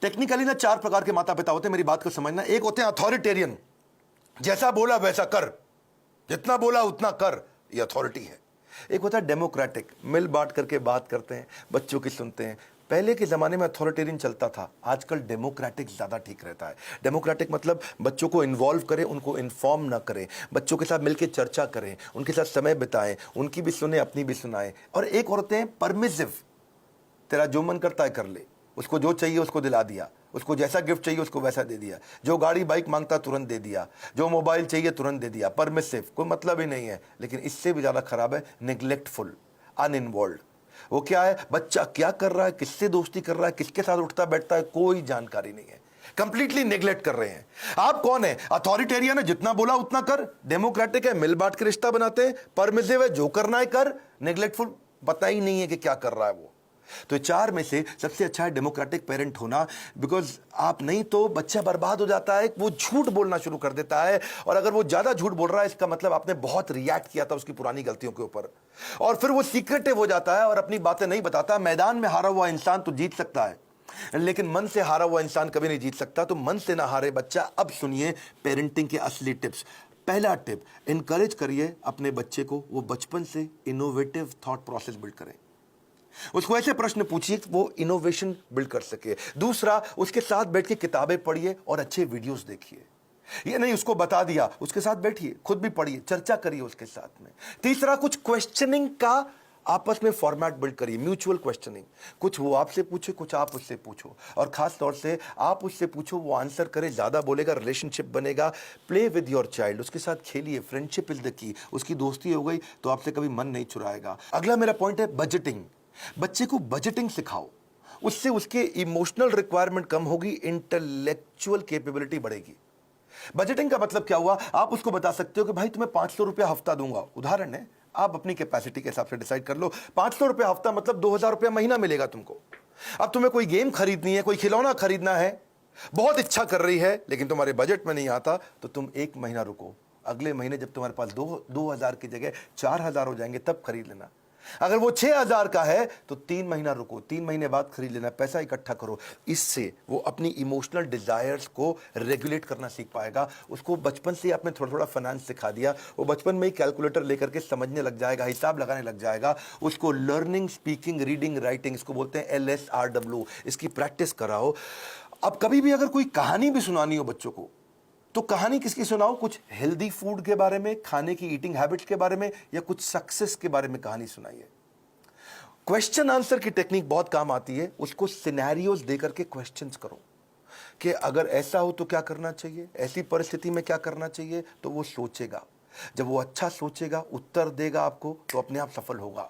Technically ना चार प्रकार के माता पिता होते हैं, मेरी बात को समझना। एक होते हैं अथॉरिटेरियन, जैसा बोला वैसा कर, जितना बोला उतना कर, ये अथॉरिटी है। एक होता है डेमोक्रेटिक, मिल बांट करके बात करते हैं, बच्चों की सुनते हैं। पहले के ज़माने में अथॉरिटेरियन चलता था, आजकल डेमोक्रेटिक ज़्यादा ठीक रहता है। डेमोक्रेटिक मतलब बच्चों को इन्वॉल्व करें, उनको इन्फॉर्म ना करें, बच्चों के साथ मिलकर चर्चा करें, उनके साथ समय बिताएं, उनकी भी सुने, अपनी भी सुनाएं। और एक होते हैं परमिसिव, तेरा जो मन करता है कर ले, उसको जो चाहिए उसको दिला दिया, उसको जैसा गिफ्ट चाहिए उसको वैसा दे दिया, जो गाड़ी बाइक मांगता तुरंत दे दिया, जो मोबाइल चाहिए तुरंत दे दिया। परमिसिव, कोई मतलब ही नहीं है। लेकिन इससे भी ज़्यादा खराब है निग्लेक्टफुल, अनइन्वॉल्व। वो क्या है, बच्चा क्या कर रहा है, किससे दोस्ती कर रहा है, किसके साथ उठता बैठता है, कोई जानकारी नहीं है, कंप्लीटली नेग्लेक्ट कर रहे हैं। आप कौन है? अथॉरिटेरियन है, जितना बोला उतना कर। डेमोक्रेटिक है, मिल बांट के रिश्ता बनाते हैं। परमिसिव है, जो करना है कर। नेग्लेक्टफुल, पता ही नहीं है कि क्या कर रहा है वो। तो चार में से सबसे अच्छा है डेमोक्रेटिक पेरेंट होना, बिकॉज आप नहीं तो बच्चा बर्बाद हो जाता है, वो झूठ बोलना शुरू कर देता है। और अगर वो ज्यादा झूठ बोल रहा है, इसका मतलब आपने बहुत रिएक्ट किया था उसकी पुरानी गलतियों के ऊपर, और फिर वो सीक्रेटिव हो जाता है और अपनी बातें नहीं बताता। मैदान में हारा हुआ इंसान तो जीत सकता है, लेकिन मन से हारा हुआ इंसान कभी नहीं जीत सकता। तो मन से ना हारे बच्चा। अब सुनिए पेरेंटिंग के असली टिप्स। पहला टिप, इनकरेज करिए अपने बच्चे को, वो बचपन से इनोवेटिव थॉट प्रोसेस बिल्ड करें। उसको ऐसे प्रश्न पूछिए कि वो इनोवेशन बिल्ड कर सके। दूसरा, उसके साथ बैठ के किताबें पढ़िए और अच्छे वीडियोस देखिए। ये नहीं उसको बता दिया, उसके साथ बैठिए, खुद भी पढ़िए, चर्चा करिए उसके साथ में। तीसरा, कुछ क्वेश्चनिंग का आपस में फॉर्मेट बिल्ड करिए, म्यूचुअल क्वेश्चनिंग। कुछ वो आपसे पूछे, कुछ आप उससे पूछो, और खास तौर से आप उससे पूछो, वो आंसर करे, ज्यादा बोलेगा, रिलेशनशिप बनेगा। प्ले विद योर चाइल्ड, उसके साथ खेलिए, फ्रेंडशिप इज द की। उसकी दोस्ती हो गई तो आपसे कभी मन नहीं चुराएगा। अगला मेरा पॉइंट है बजटिंग। बच्चे को बजटिंग सिखाओ, उससे उसके इमोशनल रिक्वायरमेंट कम होगी, इंटेलेक्चुअल कैपेबिलिटी बढ़ेगी। बजटिंग का मतलब क्या हुआ? आप उसको बता सकते हो कि भाई तुम्हें 500 रुपया हफ्ता दूंगा, उदाहरण है, आप अपनी कैपेसिटी के हिसाब से डिसाइड कर लो। 500 रुपया हफ्ता मतलब 2000 रुपया महीना मिलेगा तुमको। अब तुम्हें कोई गेम खरीदनी है, कोई खिलौना खरीदना है, बहुत इच्छा कर रही है, लेकिन तुम्हारे बजट में नहीं आता, तो तुम एक महीना रुको। अगले महीने जब तुम्हारे पास 2000 की जगह 4000 हो जाएंगे, तब खरीद लेना। अगर वो 6000 का है तो 3 महीना रुको, 3 महीने बाद खरीद लेना। पैसा इकट्ठा करो। इससे वो अपनी इमोशनल डिजायर्स को रेगुलेट करना सीख पाएगा। उसको बचपन से आपने थोड़ा थोड़ा फाइनेंस सिखा दिया, वो बचपन में ही कैलकुलेटर लेकर के समझने लग जाएगा, हिसाब लगाने लग जाएगा। उसको लर्निंग, स्पीकिंग, रीडिंग, राइटिंग, इसको बोलते हैं LSRW, इसकी प्रैक्टिस कराओ। अब कभी भी अगर कोई कहानी भी सुनानी हो बच्चों को, तो कहानी किसकी सुनाओ? कुछ हेल्दी फूड के बारे में, खाने की ईटिंग हैबिट्स के बारे में, या कुछ सक्सेस के बारे में कहानी सुनाइए। क्वेश्चन आंसर की टेक्निक बहुत काम आती है। उसको सिनेरियोज देकर के क्वेश्चंस करो कि अगर ऐसा हो तो क्या करना चाहिए, ऐसी परिस्थिति में क्या करना चाहिए, तो वो सोचेगा। जब वो अच्छा सोचेगा, उत्तर देगा आपको, तो अपने आप सफल होगा।